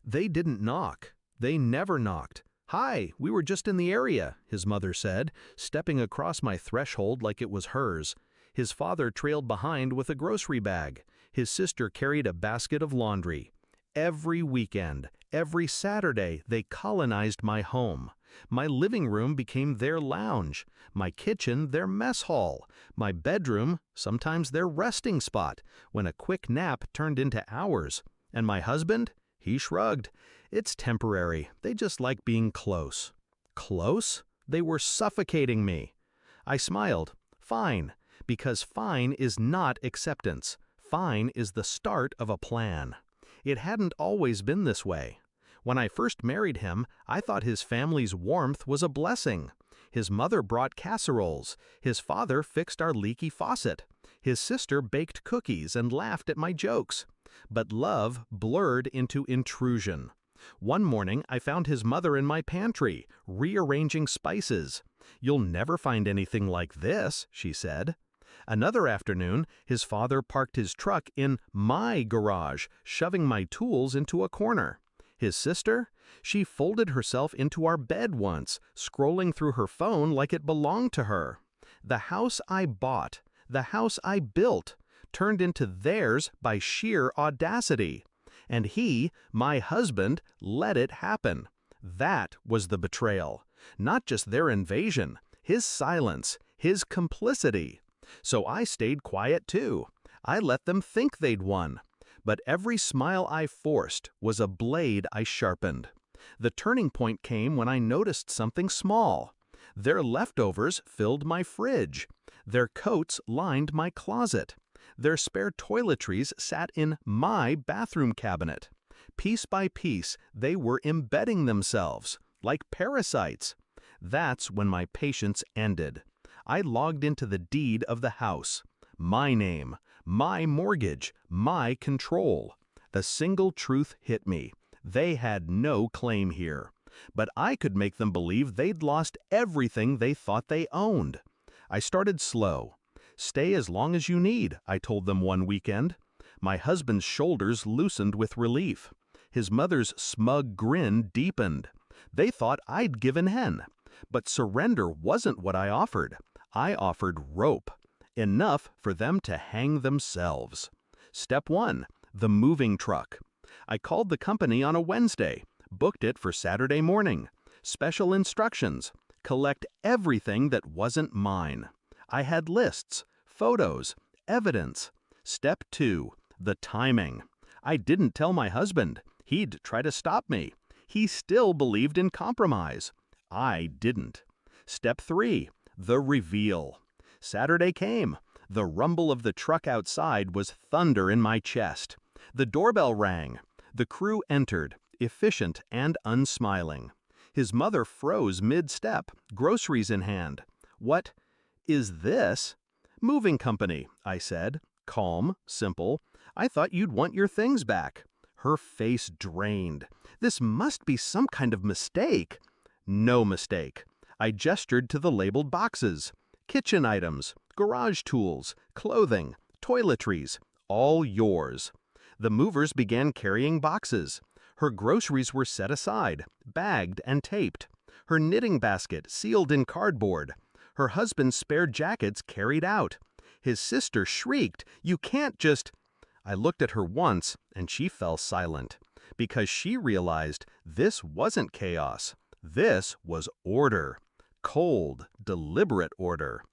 They didn't knock. They never knocked. "Hi, we were just in the area," his mother said, stepping across my threshold like it was hers. His father trailed behind with a grocery bag. His sister carried a basket of laundry. Every weekend, every Saturday, they colonized my home. My living room became their lounge, my kitchen their mess hall, my bedroom sometimes their resting spot, when a quick nap turned into hours. And my husband? He shrugged. "It's temporary. They just like being close." Close? They were suffocating me. I smiled. Fine, because fine is not acceptance. Fine is the start of a plan. It hadn't always been this way. When I first married him, I thought his family's warmth was a blessing. His mother brought casseroles. His father fixed our leaky faucet. His sister baked cookies and laughed at my jokes. But love blurred into intrusion. One morning, I found his mother in my pantry, rearranging spices. "You'll never find anything like this," she said. Another afternoon, his father parked his truck in my garage, shoving my tools into a corner. His sister? She folded herself into our bed once, scrolling through her phone like it belonged to her. The house I bought, the house I built, turned into theirs by sheer audacity. And he, my husband, let it happen. That was the betrayal. Not just their invasion, his silence, his complicity. So I stayed quiet too. I let them think they'd won. But every smile I forced was a blade I sharpened. The turning point came when I noticed something small. Their leftovers filled my fridge. Their coats lined my closet. Their spare toiletries sat in my bathroom cabinet. Piece by piece, they were embedding themselves, like parasites. That's when my patience ended. I logged into the deed of the house. My name, my mortgage, my control. The single truth hit me. They had no claim here. But I could make them believe they'd lost everything they thought they owned. I started slow. "Stay as long as you need," I told them one weekend. My husband's shoulders loosened with relief. His mother's smug grin deepened. They thought I'd given in. But surrender wasn't what I offered. I offered rope. Enough for them to hang themselves. Step 1. The moving truck. I called the company on a Wednesday, booked it for Saturday morning. Special instructions. Collect everything that wasn't mine. I had lists, photos, evidence. Step 2. The timing. I didn't tell my husband. He'd try to stop me. He still believed in compromise. I didn't. Step 3. The reveal. Saturday came. The rumble of the truck outside was thunder in my chest. The doorbell rang. The crew entered, efficient and unsmiling. His mother froze mid-step, groceries in hand. "What is this?" "Moving company," I said, calm, simple. "I thought you'd want your things back." Her face drained. "This must be some kind of mistake." No mistake. I gestured to the labeled boxes. Kitchen items, garage tools, clothing, toiletries, all yours. The movers began carrying boxes. Her groceries were set aside, bagged and taped. Her knitting basket sealed in cardboard. Her husband's spare jackets carried out. His sister shrieked, "You can't just—" I looked at her once, and she fell silent, because she realized this wasn't chaos. This was order. Cold, deliberate order.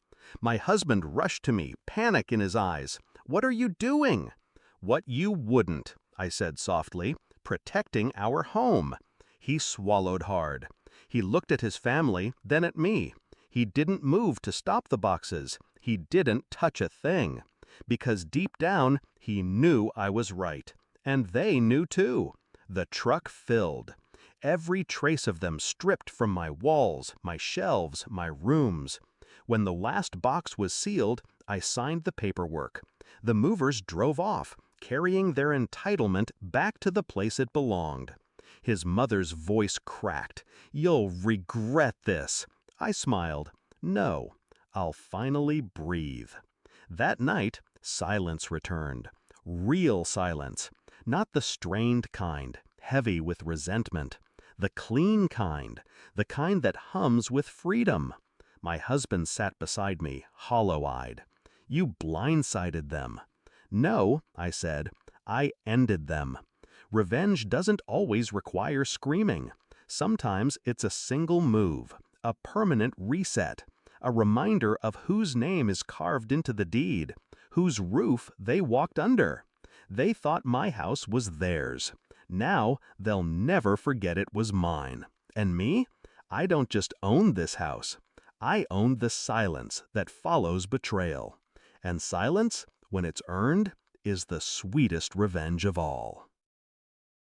My husband rushed to me, panic in his eyes. "What are you doing?" "What you wouldn't," I said softly, "protecting our home." He swallowed hard. He looked at his family, then at me. He didn't move to stop the boxes. He didn't touch a thing. Because deep down, he knew I was right. And they knew too. The truck filled. Every trace of them stripped from my walls, my shelves, my rooms. When the last box was sealed, I signed the paperwork. The movers drove off, carrying their entitlement back to the place it belonged. His mother's voice cracked. "You'll regret this." I smiled. "No, I'll finally breathe." That night, silence returned. Real silence. Not the strained kind. heavy with resentment. The clean kind, the kind that hums with freedom. My husband sat beside me, hollow-eyed. You blindsided them. No, I said, I ended them. Revenge doesn't always require screaming. Sometimes it's a single move, a permanent reset, a reminder of whose name is carved into the deed, whose roof they walked under. They thought my house was theirs. Now they'll never forget it was mine. And me? I don't just own this house. I own the silence that follows betrayal. And silence, when it's earned, is the sweetest revenge of all.